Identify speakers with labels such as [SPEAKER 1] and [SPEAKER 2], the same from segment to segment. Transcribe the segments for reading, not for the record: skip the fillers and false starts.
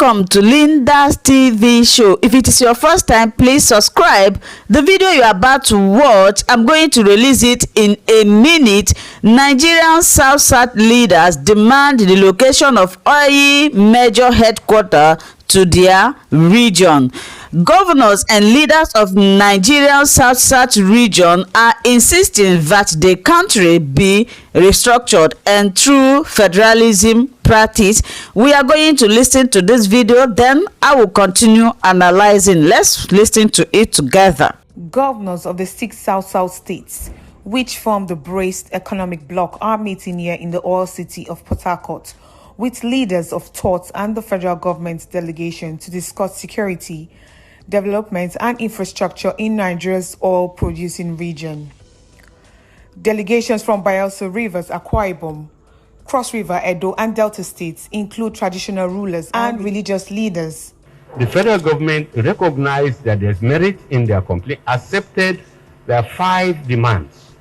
[SPEAKER 1] Welcome to Linda's TV show. If it is your first time, please subscribe. The video you are about to watch, I'm going to release it in a minute. Nigerian South-South leaders demand the relocation of oil major headquarters to their region. Governors and leaders of Nigerian South-South region are insisting that the country be restructured and through federalism practice. We are going to listen to this video, then I will continue analyzing. Let's listen to it together.
[SPEAKER 2] Governors of the 6 South-South states, which form the braced economic bloc, are meeting here in the oil city of Port Harcourt with leaders of TOT and the federal government delegation to discuss security, development and infrastructure in Nigeria's oil-producing region. Delegations from Bayelsa Rivers, Akwa Ibom, Cross River, Edo and Delta states include traditional rulers and religious leaders.
[SPEAKER 3] The federal government recognized that there's merit in their complaint, accepted their 5 demands,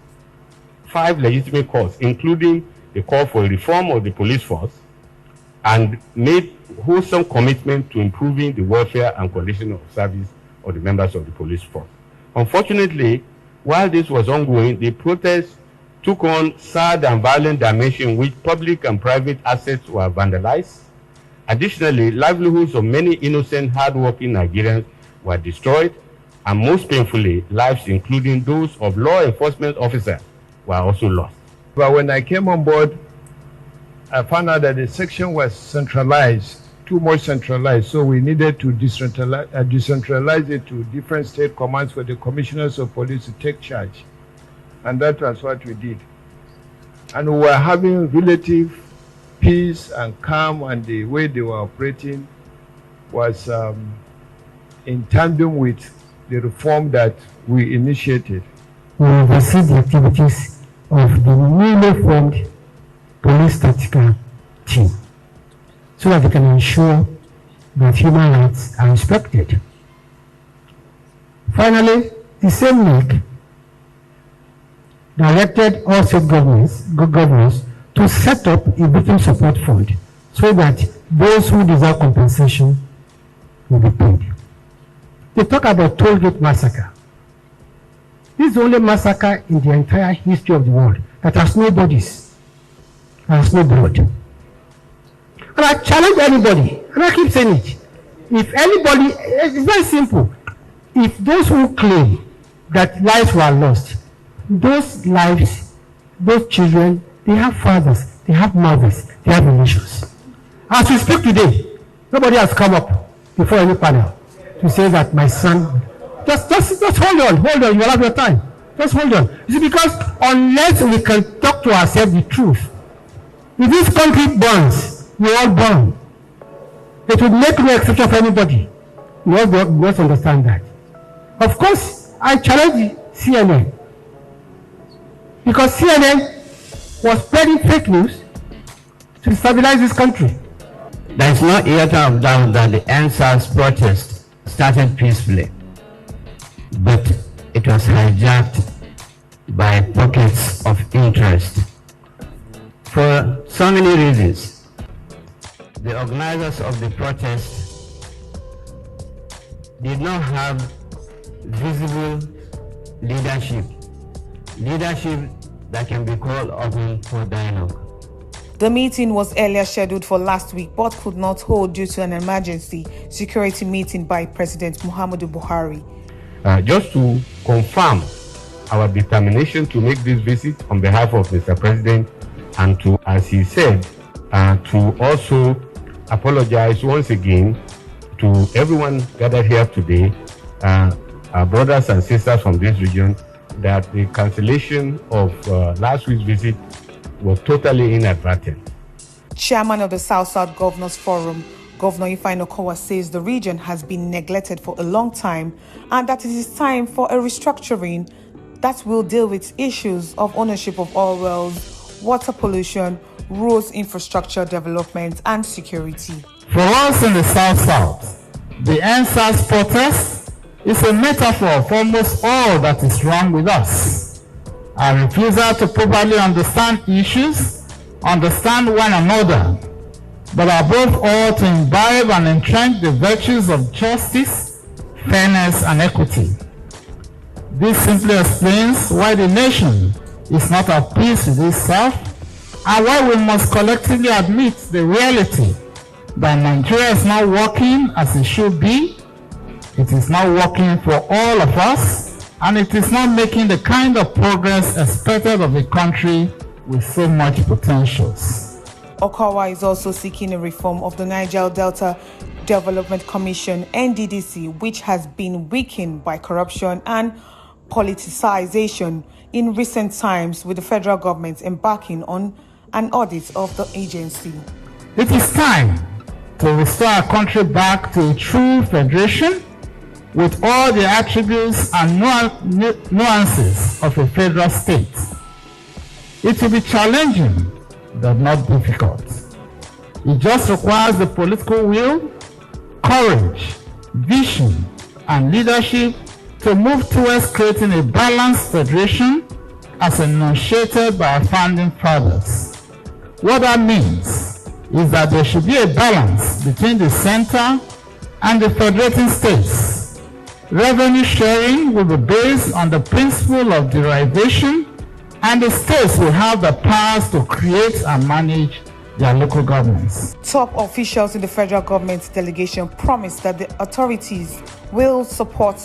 [SPEAKER 3] 5 legitimate calls, including the call for reform of the police force, and made wholesome commitment to improving the welfare and condition of service of the members of the police force. Unfortunately, while this was ongoing, the protests took on sad and violent dimension in which public and private assets were vandalized. Additionally, livelihoods of many innocent, hard-working Nigerians were destroyed, and most painfully, lives, including those of law enforcement officers, were also lost.
[SPEAKER 4] But when I came on board, I found out that the section was centralized, too much centralized, so we needed to decentralize it to different state commands for the commissioners of police to take charge. And that was what we did. And we were having relative peace and calm, and the way they were operating was in tandem with the reform that we initiated.
[SPEAKER 5] We oversee the activities of the newly formed police tactical team so that they can ensure that human rights are respected. Finally, the same league directed all state governors to set up a victim support fund so that those who deserve compensation will be paid. They talk about tollgate massacre. This is the only massacre in the entire history of the world that has no bodies. There's no blood. And I challenge anybody, and I keep saying it. If anybody, it's very simple. If those who claim that lives were lost, those lives, those children, they have fathers, they have mothers, they have relations. As we speak today, nobody has come up before any panel to say that my son, just hold on, you will have your time. Just hold on. You see, because unless we can talk to ourselves the truth, if this country burns, we all burn. It would make no exception for anybody. You must understand that. Of course, I challenge CNN. Because CNN was spreading fake news to stabilize this country.
[SPEAKER 6] There is no iota of doubt that the NSAS protest started peacefully, but it was hijacked by pockets of interest. For so many reasons, the organizers of the protest did not have visible leadership that can be called open for dialogue.
[SPEAKER 2] The meeting was earlier scheduled for last week but could not hold due to an emergency security meeting by President Muhammadu Buhari.
[SPEAKER 3] Just to confirm our determination to make this visit on behalf of Mr. President, and to, as he said, to also apologize once again to everyone gathered here today, our brothers and sisters from this region, that the cancellation of last week's visit was totally inadvertent.
[SPEAKER 2] Chairman of the South-South Governors Forum, Governor Ifeanyi Okowa, says the region has been neglected for a long time and that it is time for a restructuring that will deal with issues of ownership of oil wells, water pollution, roads infrastructure development and security.
[SPEAKER 7] For us in the South-South, the NSAS protest is a metaphor for almost all that is wrong with us. Our refusal to properly understand issues, understand one another, but above all to imbibe and entrench the virtues of justice, fairness, and equity. This simply explains why the nation is not at peace with itself and why we must collectively admit the reality that Nigeria is not working as it should be. It is not working for all of us, and it is not making the kind of progress expected of a country with so much potentials.
[SPEAKER 2] Okawa is also seeking a reform of the Niger Delta Development Commission, NDDC, which has been weakened by corruption and politicization in recent times, with the federal government embarking on an audit of the agency.
[SPEAKER 7] It is time to restore our country back to a true federation with all the attributes and nuances of a federal state. It will be challenging, but not difficult. It just requires the political will, courage, vision, and leadership to move towards creating a balanced federation as enunciated by our founding fathers. What that means is that there should be a balance between the center and the federating states. Revenue sharing will be based on the principle of derivation, and the states will have the powers to create and manage their local governments.
[SPEAKER 2] Top officials in the federal government delegation promised that the authorities will support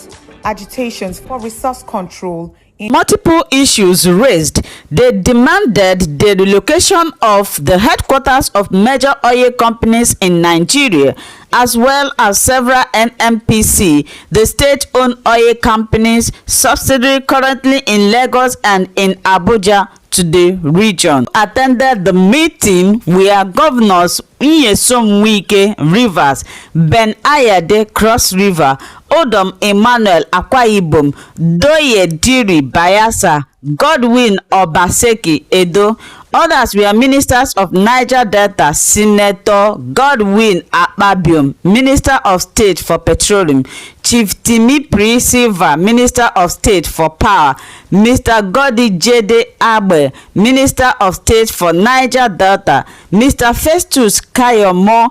[SPEAKER 2] agitations for resource control.
[SPEAKER 1] Multiple issues raised. They demanded the relocation of the headquarters of major oil companies in Nigeria, as well as several NNPC, the state-owned oil companies subsidiary currently in Lagos and in Abuja, to the region. Attended the meeting where governors Nyesom Wike Rivers, Ben Ayade Cross River, Odom Emmanuel Akwa Ibom, Doye Diri Bayelsa, Godwin Obaseki Edo. Others were ministers of Niger Delta, Senator Godwin Akpabio, Minister of State for Petroleum, Chief Timipri Silva, Minister of State for Power, Mr. Godi Jede Abe, Minister of State for Niger Delta, Mr. Festus Kayomo,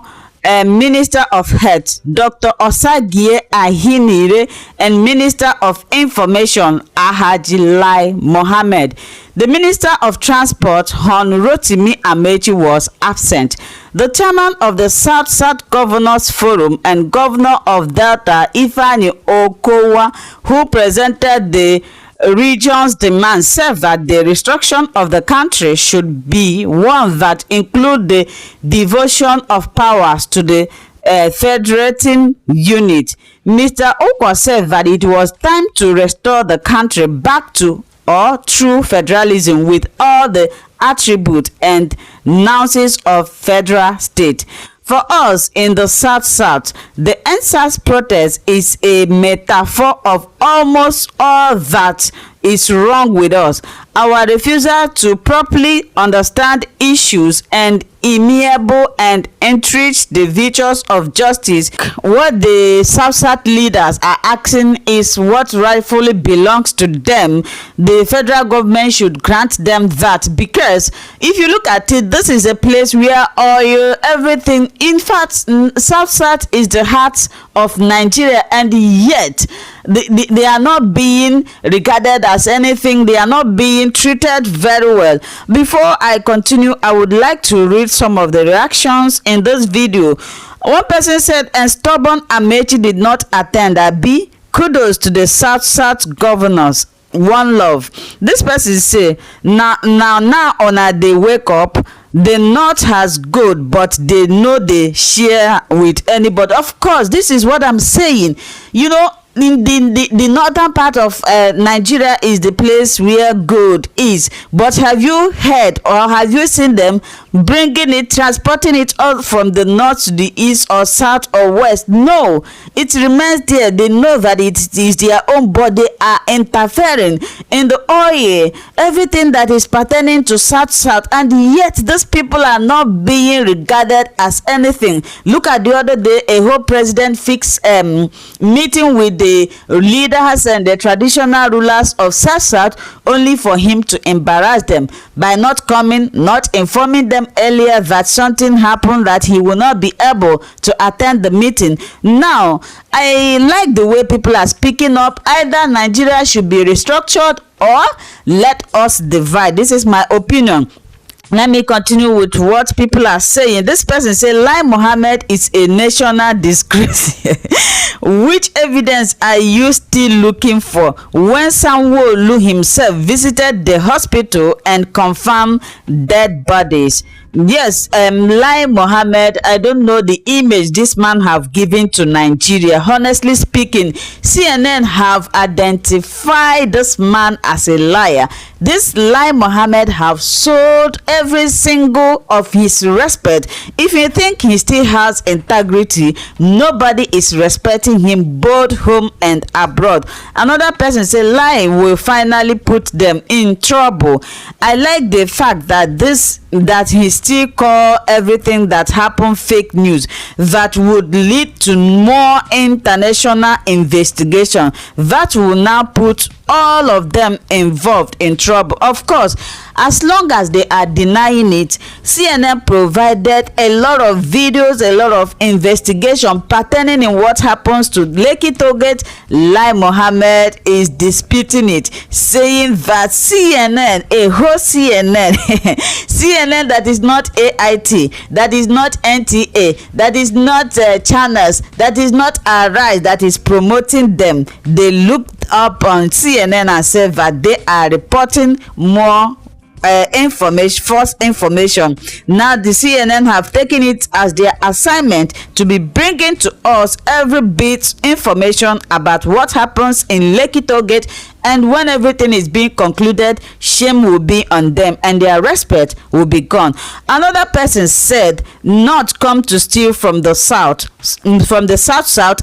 [SPEAKER 1] Minister of Health, Dr. Osagie Ahinire, and Minister of Information, Alhaji Lai Mohammed. The Minister of Transport, Hon Rotimi Amechi, was absent. The chairman of the South-South Governors Forum and Governor of Delta, Ifeanyi Okowa, who presented the region's demands, said that the restructuring of the country should be one that include the devotion of powers to the federating unit. Mr. Okwa said that it was time to restore the country back to or true federalism with all the attributes and nuances of federal state. For us in the South-South, the EndSARS protest is a metaphor of almost all that is wrong with us. Our refusal to properly understand issues and amiable and entreat the virtues of justice. What the South-South leaders are asking is what rightfully belongs to them. The federal government should grant them that, because if you look at it, this is a place where oil, everything, in fact, South-South is the heart of Nigeria, and yet they are not being regarded as anything. They are not being treated very well. Before I continue, I would like to read some of the reactions in this video. One person said, and stubborn Amechi did not attend. Abi, kudos to the South-South governors. One love. This person say, now on they wake up. The North has good, but they know they share with anybody. Of course, this is what I'm saying. You know, in the northern part of Nigeria is the place where gold is, but have you heard or have you seen them bringing it, transporting it all from the north to the east or south or west? No, it remains there. They know that it is their own, but they are interfering in the oil, everything that is pertaining to south, and yet these people are not being regarded as anything. Look at the other day, a whole president fixed meeting with the leaders and the traditional rulers of South, only for him to embarrass them by not coming, not informing them them earlier that something happened, that he will not be able to attend the meeting. Now, I like the way people are speaking up. Either Nigeria should be restructured or let us divide. This is my opinion. Let me continue with what people are saying. This person say Lai Mohammed is a national disgrace. Which evidence are you still looking for? When Sanwo-Olu himself visited the hospital and confirmed dead bodies. Yes, Lai Mohammed, I don't know the image this man have given to Nigeria. Honestly speaking, CNN have identified this man as a liar. This Lai Mohammed have sold every single of his respect. If you think he still has integrity, nobody is respecting him both home and abroad. Another person say Lai will finally put them in trouble. I like the fact that he still call everything that happened fake news. That would lead to more international investigation. That will now put all of them involved in trouble. Of course, as long as they are denying it, CNN provided a lot of videos, a lot of investigation pertaining in what happens to Lekki tollgate. Lai Mohammed is disputing it, saying that CNN, a whole CNN, CNN that is not AIT, that is not NTA, that is not channels, that is not Arise, that is promoting them. They looked up on CNN and said that they are reporting more information, false information. Now the CNN have taken it as their assignment to be bringing to us every bit information about what happens in Lekki tollgate, and when everything is being concluded, shame will be on them and their respect will be gone. Another person said not come to steal from the south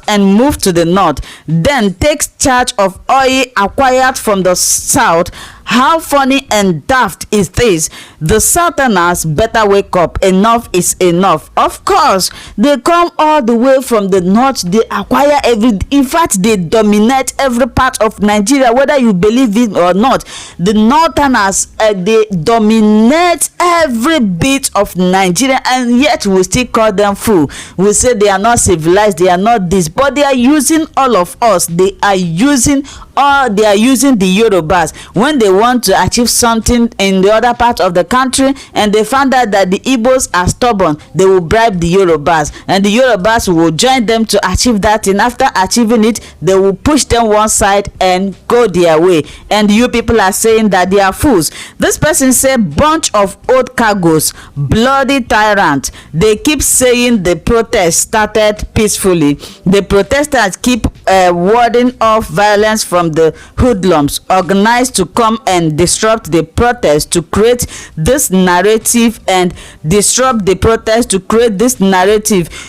[SPEAKER 1] and move to the north, then takes charge of oil acquired from the south. How funny and daft is this? The Southerners better wake up. Enough is enough. Of course, they come all the way from the north. They acquire in fact, they dominate every part of Nigeria, whether you believe it or not. The Northerners, they dominate every bit of Nigeria, and yet we still call them fool. We say they are not civilized, they are not this, but they are using all of us. They are using the Yorubas when they want to achieve something in the other part of the country, and they found out that the Igbos are stubborn. They will bribe the Yorubas, and the Yorubas will join them to achieve that, and after achieving it, they will push them one side and go their way. And you people are saying that they are fools. This person said bunch of old cargoes, bloody tyrant. They keep saying the protest started peacefully. The protesters keep warding off violence from the hoodlums organized to come and disrupt the protest to create this narrative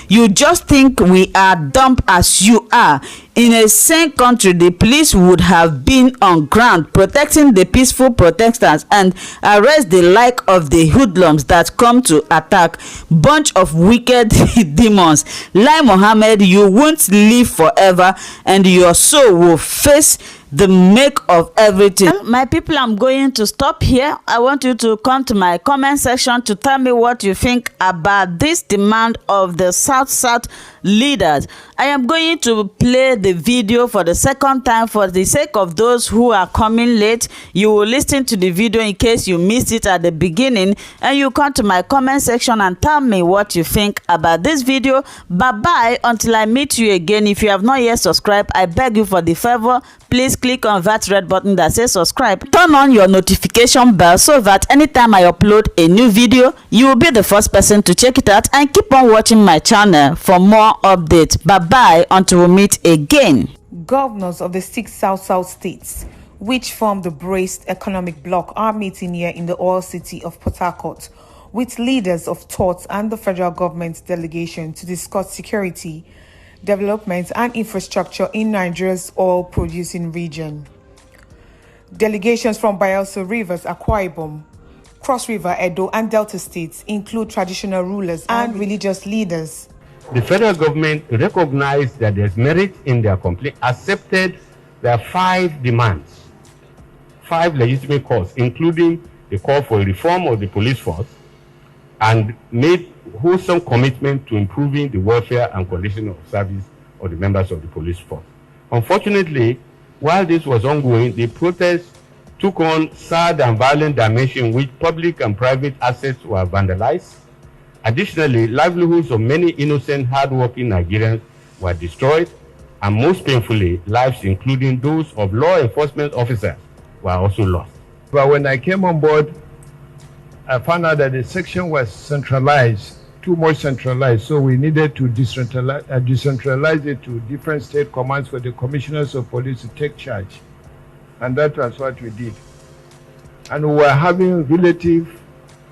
[SPEAKER 1] You just think we are dumb as you are. In a sane country, the police would have been on ground protecting the peaceful protesters and arrest the like of the hoodlums that come to attack. Bunch of wicked demons. Lai Mohammed, you won't live forever, and your soul will face the make of everything. My people, I'm going to stop here. I want you to come to my comment section to tell me what you think about this demand of the South leaders. I am going to play the video for the second time for the sake of those who are coming late. You will listen to the video in case you missed it at the beginning, and you come to my comment section and tell me what you think about this video. Bye bye until I meet you again. If you have not yet subscribed, I beg you for the favor, please click on that red button that says subscribe. Turn on your notification bell so that anytime I upload a new video, you will be the first person to check it out, and keep on watching my channel for more updates. Bye bye until we meet again.
[SPEAKER 2] Governors of the 6 South states, which form the braced economic bloc, are meeting here in the oil city of Port Harcourt with leaders of TOT and the federal government delegation to discuss security, development and infrastructure in Nigeria's oil-producing region. Delegations from Bayelsa Rivers, Akwa Ibom, Cross River, Edo and Delta states include traditional rulers and religious leaders.
[SPEAKER 3] The federal government recognized that there's merit in their complaint, accepted their 5 demands, 5 legitimate calls, including the call for reform of the police force, and made wholesome commitment to improving the welfare and condition of service of the members of the police force. Unfortunately, while this was ongoing, the protests took on sad and violent dimension in which public and private assets were vandalized. Additionally, livelihoods of many innocent, hard-working Nigerians were destroyed, and most painfully, lives, including those of law enforcement officers, were also lost.
[SPEAKER 4] But when I came on board, I found out that the section was centralized, too much centralized, so we needed to decentralize it to different state commands for the commissioners of police to take charge. And that was what we did. And we were having relative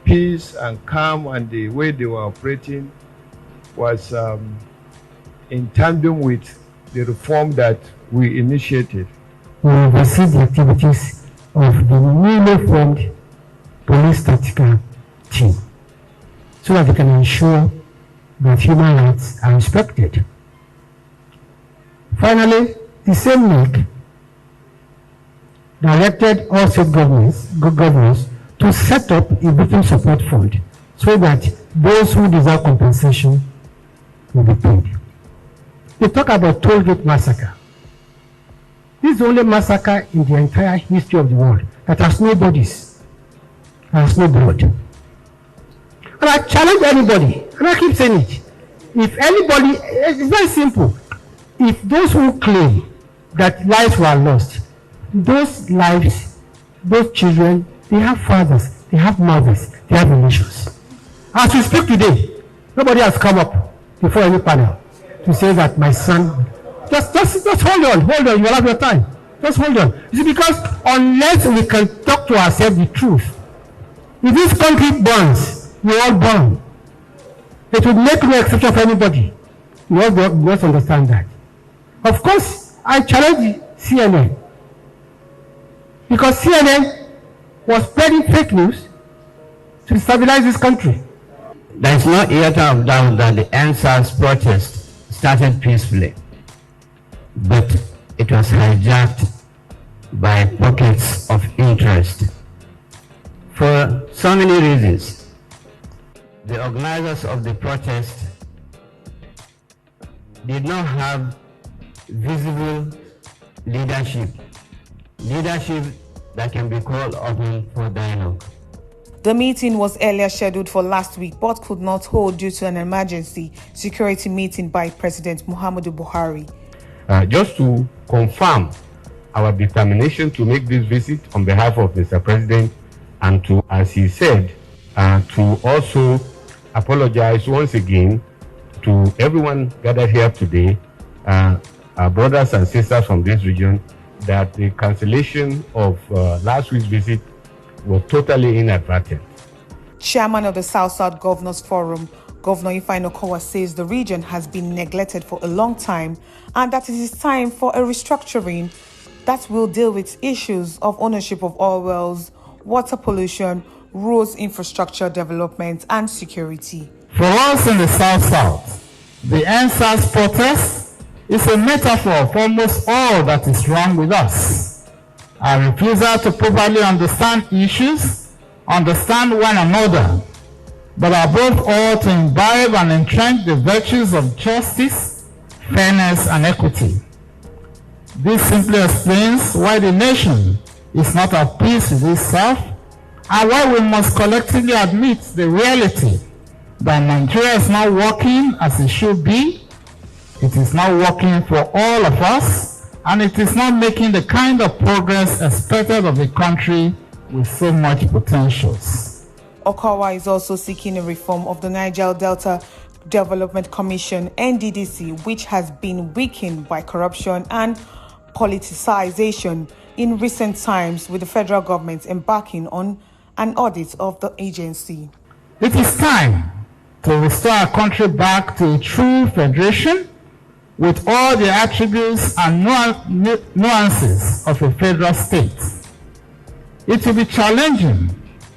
[SPEAKER 4] peace and calm, and the way they were operating was in tandem with the reform that we initiated.
[SPEAKER 5] We oversee the activities of the newly formed police tactical team so that they can ensure that human rights are respected. Finally, the same league directed all state governors to set up a victim support fund so that those who deserve compensation will be paid. They talk about tollgate massacre. This is the only massacre in the entire history of the world that has no bodies, has no blood. And I challenge anybody, and I keep saying it. If anybody, it's very simple. If those who claim that lives were lost, those lives, those children, they have fathers, they have mothers, they have relations. As we speak today, nobody has come up before any panel to say that my son, just hold on, you will have your time. Just hold on. You see, because unless we can talk to ourselves the truth, if this country burns, we all burn. It would make no exception for anybody. You must understand that. Of course, I challenge CNN, because CNN was spreading fake news to stabilize this country.
[SPEAKER 6] There is no iota of doubt that the NSAS protest started peacefully, but it was hijacked by pockets of interest for so many reasons. The organizers of the protest did not have visible leadership that can be called upon for dialogue.
[SPEAKER 2] The meeting was earlier scheduled for last week but could not hold due to an emergency security meeting by President Muhammadu Buhari.
[SPEAKER 3] Just to confirm our determination to make this visit on behalf of Mr. President, and to, as he said, to also apologize once again to everyone gathered here today, our brothers and sisters from this region, that the cancellation of last week's visit was totally inadvertent.
[SPEAKER 2] Chairman of the South-South Governors Forum, Governor Ifeanyi Okowa, says the region has been neglected for a long time and that it is time for a restructuring that will deal with issues of ownership of oil wells, water pollution, roads infrastructure development and security.
[SPEAKER 7] For us in the South-South, the NSAS protest is a metaphor for almost all that is wrong with us. Our refusal to properly understand issues, understand one another, but above all to imbibe and entrench the virtues of justice, fairness, and equity. This simply explains why the nation is not at peace with itself, and why we must collectively admit the reality that Nigeria is not working as it should be. It is not working for all of us, and it is not making the kind of progress expected of a country with so much potentials.
[SPEAKER 2] Okowa is also seeking a reform of the Niger Delta Development Commission, NDDC, which has been weakened by corruption and politicization in recent times, with the federal government embarking on an audit of the agency.
[SPEAKER 7] It is time to restore our country back to a true federation with all the attributes and nuances of a federal state. It will be challenging,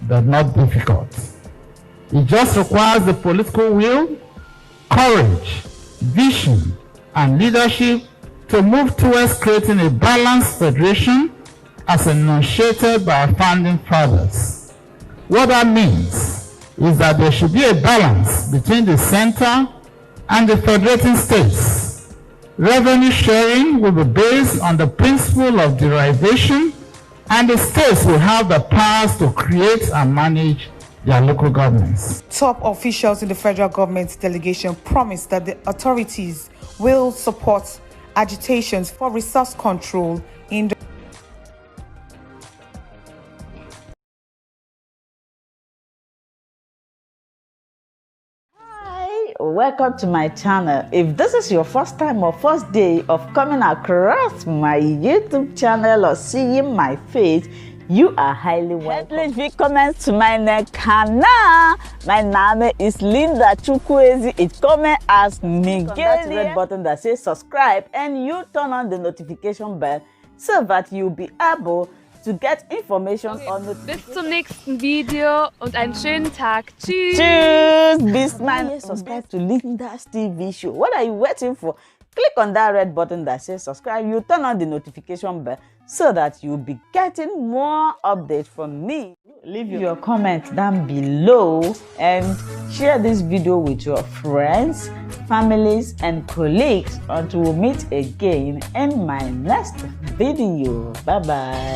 [SPEAKER 7] but not difficult. It just requires the political will, courage, vision, and leadership to move towards creating a balanced federation as enunciated by our founding fathers. What that means is that there should be a balance between the center and the federating states. Revenue sharing will be based on the principle of derivation, and the states will have the powers to create and manage their local governments.
[SPEAKER 2] Top officials in the federal government delegation promised that the authorities will support agitations for resource control in the
[SPEAKER 1] Welcome to my channel. If this is your first time or first day of coming across my YouTube channel or seeing my face, you are highly welcome. Herzlich willkommen zu meinem Kanal. My name is Linda Chukwuezi. It comes as Miguel. That red button that says subscribe, and you turn on the notification bell so that you'll be able to get information on the.
[SPEAKER 8] Bis zum nächsten Video und einen schönen Tag. Tschüss.
[SPEAKER 1] Tschüss. Bis man subscribe to Linda's TV show. What are you waiting for? Click on that red button that says subscribe. You turn on the notification bell so that you'll be getting more updates from me. Leave your comments down below and share this video with your friends, families, and colleagues until we meet again in my next video. Bye bye.